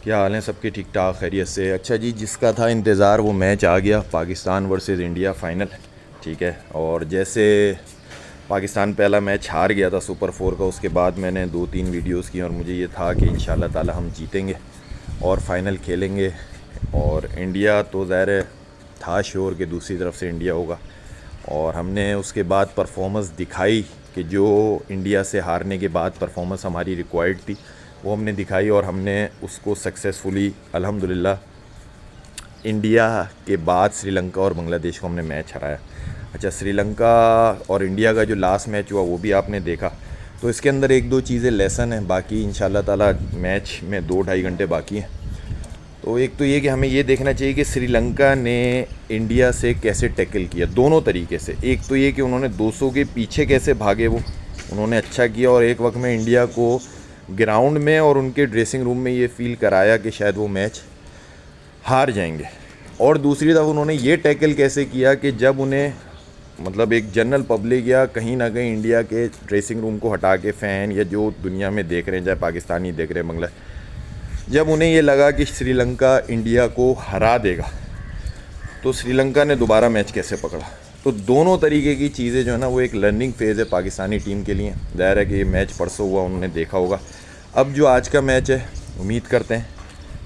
क्या हाल है सबके? ठीक ठाक, खैरियत से? अच्छा जी, जिसका था इंतज़ार वो मैच आ गया, पाकिस्तान वर्सेस इंडिया फाइनल। ठीक है, और जैसे पाकिस्तान पहला मैच हार गया था सुपर 4 का, उसके बाद मैंने 2-3 वीडियोस की और मुझे ये था कि इंशाल्लाह ताला हम जीतेंगे और फाइनल खेलेंगे। और इंडिया तो ज़ाहिर है था श्योर कि दूसरी तरफ से इंडिया होगा, और हमने उसके बाद परफॉर्मेंस दिखाई कि जो इंडिया से हारने के बाद परफॉर्मेंस हमारी रिक्वायर्ड थी वो हमने दिखाई, और हमने उसको सक्सेसफुली अल्हम्दुलिल्लाह इंडिया के बाद श्रीलंका और बांग्लादेश को हमने मैच हराया। अच्छा, श्रीलंका और इंडिया का जो लास्ट मैच हुआ वो भी आपने देखा, तो इसके अंदर एक दो चीज़ें लेसन हैं, बाकी इंशाल्लाह ताला मैच में 2-2.5 घंटे बाकी हैं। तो एक तो ये कि हमें ये देखना चाहिए कि श्रीलंका ने इंडिया से कैसे टैकल किया, दोनों तरीके से। एक तो ये कि उन्होंने 200 के पीछे कैसे भागे, वो उन्होंने अच्छा किया, और एक वक्त में इंडिया को ग्राउंड में और उनके ड्रेसिंग रूम में ये फ़ील कराया कि शायद वो मैच हार जाएंगे। और दूसरी तरफ उन्होंने ये टैकल कैसे किया कि जब उन्हें मतलब एक जनरल पब्लिक या कहीं ना कहीं इंडिया के ड्रेसिंग रूम को हटा के फ़ैन या जो दुनिया में देख रहे हैं, चाहे पाकिस्तानी देख रहे हैं, बांग्ला, जब उन्हें ये लगा कि श्रीलंका इंडिया को हरा देगा, तो श्रीलंका ने दोबारा मैच कैसे पकड़ा। तो दोनों तरीके की चीज़ें जो है ना, वो एक लर्निंग फेज़ है पाकिस्तानी टीम के लिए। ज़ाहिर है कि ये मैच परसों हुआ, उन्होंने देखा होगा। अब जो आज का मैच है, उम्मीद करते हैं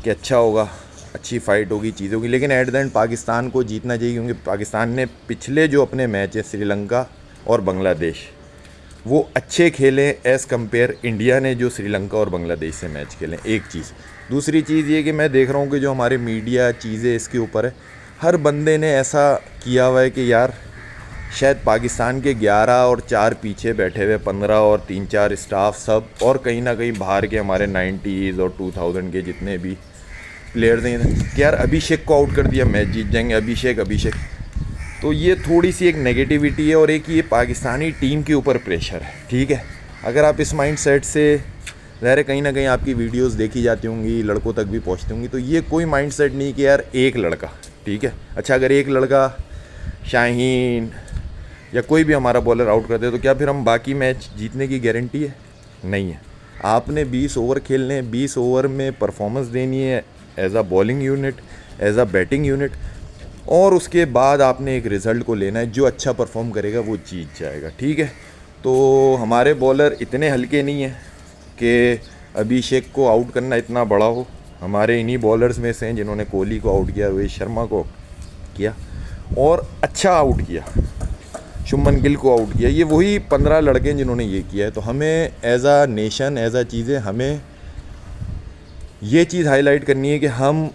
कि अच्छा होगा, अच्छी फ़ाइट होगी, चीज़ होगी, लेकिन एट द एंड पाकिस्तान को जीतना चाहिए, क्योंकि पाकिस्तान ने पिछले जो अपने मैच है श्रीलंका और बांग्लादेश, वो अच्छे खेले एज़ कम्पेयर इंडिया ने जो श्रीलंका और बांग्लादेश से मैच खेले। एक चीज़। दूसरी चीज़ ये कि मैं देख रहा हूँ कि जो हमारे मीडिया चीज़ें इसके ऊपर है, हर बंदे ने ऐसा किया हुआ है कि यार शायद पाकिस्तान के 11 और 4 पीछे बैठे हुए 15 और 3-4 स्टाफ सब, और कहीं ना कहीं बाहर के हमारे 90s और 2000 के जितने भी प्लेयर्स हैं कि यार अभिषेक को आउट कर दिया, मैच जीत जाएंगे, अभिषेक। तो ये थोड़ी सी एक नेगेटिविटी है, और एक ये पाकिस्तानी टीम के ऊपर प्रेशर है। ठीक है, अगर आप इस माइंड सेट से, ज़ाहिर है कहीं ना कहीं आपकी वीडियोस देखी जाती होंगी, लड़कों तक भी पहुंचती होंगी, तो ये कोई माइंड सेट नहीं कि यार एक लड़का, ठीक है, अच्छा अगर एक लड़का शाहीन या कोई भी हमारा बॉलर आउट कर दे, तो क्या फिर हम बाकी मैच जीतने की गारंटी है? नहीं है। आपने 20 ओवर खेलने हैं, 20 ओवर में परफॉर्मेंस देनी है as a bowling unit, as a batting unit, और उसके बाद आपने एक रिज़ल्ट को लेना है। जो अच्छा परफॉर्म करेगा वो जीत जाएगा। ठीक है, तो हमारे बॉलर इतने हल्के नहीं हैं कि अभिषेक को आउट करना इतना बड़ा हो। हमारे इन्हीं बॉलर्स में से हैं जिन्होंने कोहली को आउट किया, रोहित शर्मा को किया और अच्छा आउट किया, शुभमन गिल को आउट किया। ये वही 15 लड़के हैं जिन्होंने ये किया है। तो हमें एज आ नेशन, एज आ चीज़ें, हमें ये चीज़ हाईलाइट करनी है कि हम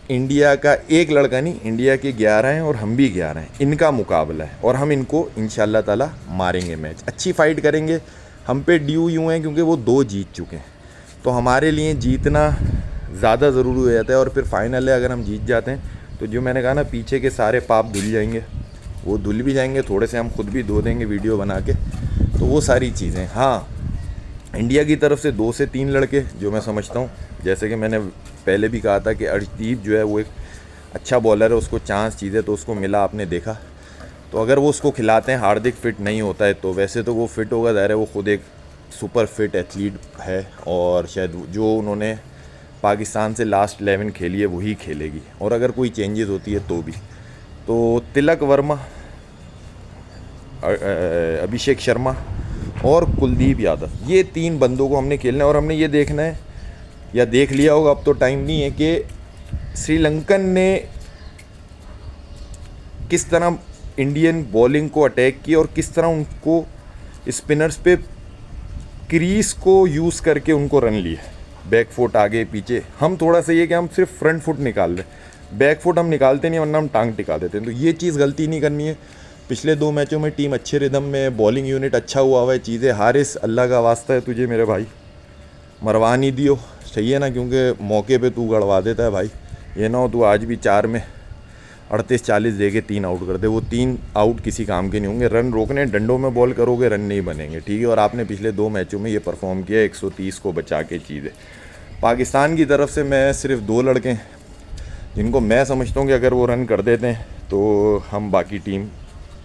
इंडिया का एक लड़का नहीं, इंडिया के 11 हैं और हम भी 11 हैं, इनका मुकाबला है, और हम इनको इंशाल्लाह ताला मारेंगे, मैच अच्छी फाइट करेंगे। हम पे ड्यू यूँ हैं क्योंकि वो 2 जीत चुके हैं, तो हमारे लिए जीतना ज़्यादा ज़रूरी हो जाता है। और फिर फाइनल है, अगर हम जीत जाते हैं तो जो मैंने कहा ना, पीछे के सारे पाप धुल जाएंगे, वो धुल भी जाएंगे, थोड़े से हम खुद भी धो देंगे वीडियो बना के। तो वो सारी चीज़ें, हाँ, इंडिया की तरफ से 2 से 3 लड़के जो मैं समझता हूँ, जैसे कि मैंने पहले भी कहा था कि अर्शदीप जो है वो एक अच्छा बॉलर है, उसको चांस चीज़ें तो उसको मिला, आपने देखा। तो अगर वो उसको खिलाते हैं, हार्दिक फिट नहीं होता है, तो वैसे तो वो फिट होगा, ज़ाहिर है वो खुद एक सुपर फिट एथलीट है, और शायद जो उन्होंने पाकिस्तान से लास्ट 11 खेली है वही खेलेगी, और अगर कोई चेंजेस होती है तो भी। तो तिलक वर्मा, अभिषेक शर्मा और कुलदीप यादव, ये 3 बंदों को हमने खेलना है, और हमने ये देखना है, या देख लिया होगा, अब तो टाइम नहीं है, कि श्रीलंकन ने किस तरह इंडियन बॉलिंग को अटैक किया और किस तरह उनको स्पिनर्स पे क्रीज को यूज़ करके उनको रन लिया, बैक फुट आगे पीछे। हम थोड़ा सा ये कि हम सिर्फ फ्रंट फुट निकाल रहे, बैक फुट हम निकालते नहीं, वरना हम टांग टिका देते हैं। तो ये चीज़ गलती नहीं करनी है। पिछले 2 मैचों में टीम अच्छे रिदम में, बॉलिंग यूनिट अच्छा हुआ है, चीज़ें। हारिस, अल्लाह का वास्ता है तुझे मेरे भाई, मरवा नहीं दियो, सही है ना, क्योंकि मौके पे तू गड़वा देता है भाई। ये ना हो तू आज भी 4 में 38-40 दे के 3 आउट कर दे, वो 3 आउट किसी काम के नहीं होंगे। रन रोकने, डंडों में बॉल करोगे, रन नहीं बनेंगे। ठीक है, और आपने पिछले 2 मैचों में ये परफॉर्म किया, 130 को बचा के चीज़ें। पाकिस्तान की तरफ से मैं सिर्फ 2 लड़के हैं जिनको मैं समझता हूँ कि अगर वो रन कर देते हैं तो हम बाकी टीम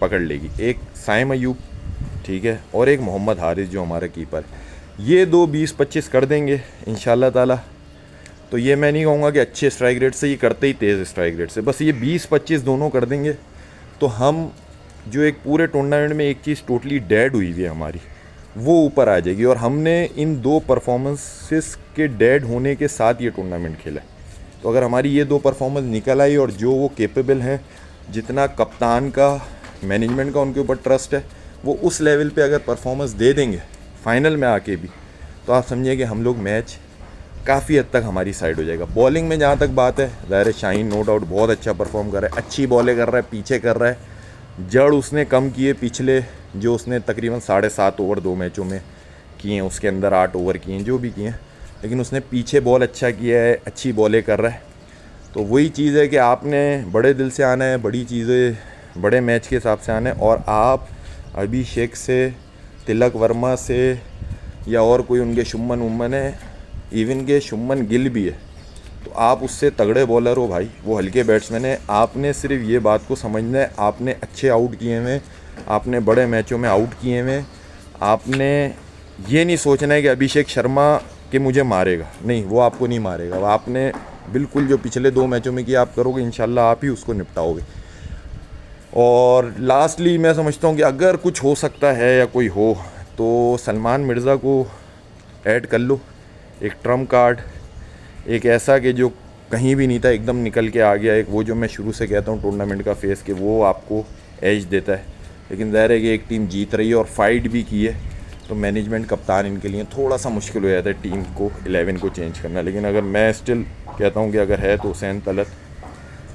पकड़ लेगी। एक साइम अयूब, ठीक है, और एक मोहम्मद हारिस जो हमारा कीपर है। ये 2 20-25 कर देंगे इंशाल्लाह ताला। तो ये मैं नहीं कहूँगा कि अच्छे स्ट्राइक रेट से, ये करते ही तेज़ स्ट्राइक रेट से, बस ये 20-25 दोनों कर देंगे तो हम जो एक पूरे टूर्नामेंट में एक चीज़ टोटली डेड हुई हुई है हमारी, वो ऊपर आ जाएगी। और हमने इन 2 परफॉर्मेंसेस के डेड होने के साथ ये टूर्नामेंट खेला है। तो अगर हमारी ये 2 परफॉर्मेंस निकल आई और जो वो कैपेबल हैं, जितना कप्तान का, मैनेजमेंट का उनके ऊपर ट्रस्ट है, वो उस लेवल पे अगर परफॉर्मेंस दे देंगे फाइनल में आके भी, तो आप समझिए कि हम लोग मैच काफ़ी हद तक हमारी साइड हो जाएगा। बॉलिंग में जहाँ तक बात है, ज़ाहिर शाहीन नो डाउट बहुत अच्छा परफॉर्म कर रहा है, अच्छी बॉलें कर रहा है, पीछे कर रहा है। जड़ उसने कम किए पिछले, जो उसने तकरीबन 7.5 ओवर 2 मैचों में किए हैं, उसके अंदर 8 ओवर किए हैं जो भी किए हैं, लेकिन उसने पीछे बॉल अच्छा किया है, अच्छी बॉलें कर रहा है। तो वही चीज़ है कि आपने बड़े दिल से आना है, बड़ी चीज़ें बड़े मैच के हिसाब से आना है। और आप अभिषेक से, तिलक वर्मा से, या और कोई उनके शुभमन उम्मन है, इवन के शुभमन गिल भी है, तो आप उससे तगड़े बॉलर हो भाई, वो हल्के बैट्समैन है। आपने सिर्फ ये बात को समझना है, आपने अच्छे आउट किए हुए, आपने बड़े मैचों में आउट किए हुए, आपने ये नहीं सोचना है कि अभिषेक शर्मा के मुझे मारेगा, नहीं, वो आपको नहीं मारेगा। आपने बिल्कुल जो पिछले 2 मैचों में किया आप करोगे, इंशाल्लाह आप ही उसको निपटाओगे। और लास्टली मैं समझता हूँ कि अगर कुछ हो सकता है या कोई हो, तो सलमान मिर्ज़ा को ऐड कर लो, एक ट्रम्प कार्ड, एक ऐसा कि जो कहीं भी नहीं था एकदम निकल के आ गया, एक वो जो मैं शुरू से कहता हूँ टूर्नामेंट का फेस, के वो आपको एज देता है। लेकिन ज़ाहिर है कि एक टीम जीत रही है और फाइट भी की है, तो मैनेजमेंट, कप्तान, इनके लिए थोड़ा सा मुश्किल हो जाता है टीम को 11 को चेंज करना। लेकिन अगर मैं स्टिल कहता हूँ कि अगर है तो हुसैन तलत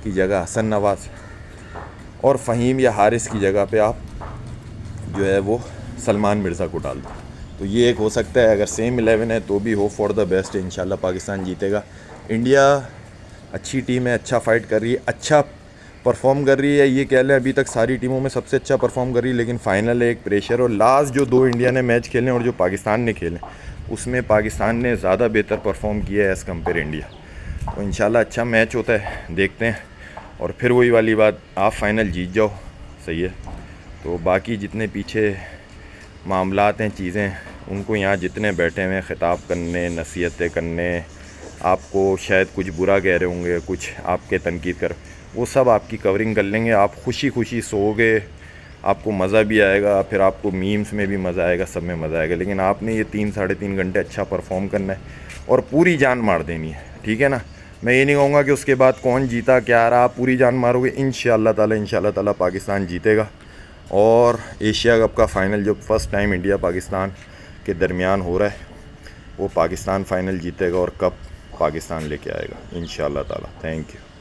की जगह हसन नवाज़ और फ़हीम या हारिस की जगह पे आप जो है वो सलमान मिर्ज़ा को डाल दो, तो ये एक हो सकता है। अगर सेम 11 है तो भी होप फॉर द बेस्ट है, इंशाल्लाह पाकिस्तान जीतेगा। इंडिया अच्छी टीम है, अच्छा फाइट कर रही है, अच्छा परफॉर्म कर रही है, ये कह लें अभी तक सारी टीमों में सबसे अच्छा परफॉर्म कर रही है। लेकिन फाइनल है, एक प्रेशर, और लास्ट जो 2 इंडिया ने मैच खेले और जो पाकिस्तान ने खेले, उसमें पाकिस्तान ने ज़्यादा बेहतर परफॉर्म किया है एज़ कम्पेयर इंडिया। तो इंशाल्लाह अच्छा मैच होता है, देखते हैं। और फिर वही वाली बात, आप फाइनल जीत जाओ, सही है। तो बाकी जितने पीछे मामलात हैं, चीज़ें, उनको यहाँ जितने बैठे हुए हैं ख़िताब करने, नसीहतें करने, आपको शायद कुछ बुरा कह रहे होंगे, कुछ आपके तनकीद कर, वो सब आपकी कवरिंग कर लेंगे। आप खुशी खुशी सोओगे, आपको मज़ा भी आएगा, फिर आपको मीम्स में भी मज़ा आएगा, सब में मज़ा आएगा। लेकिन आपने ये 3-3.5 घंटे अच्छा परफॉर्म करना है और पूरी जान मार देनी है, ठीक है ना। मैं ये नहीं कहूँगा कि उसके बाद कौन जीता क्या रहा, आप पूरी जान मारोगे, इंशाअल्लाह ताला पाकिस्तान जीतेगा। और एशिया कप का फ़ाइनल जो फर्स्ट टाइम इंडिया पाकिस्तान के दरमियान हो रहा है, वो पाकिस्तान फ़ाइनल जीतेगा और कप पाकिस्तान लेके आएगा इंशाअल्लाह ताला। Thank you.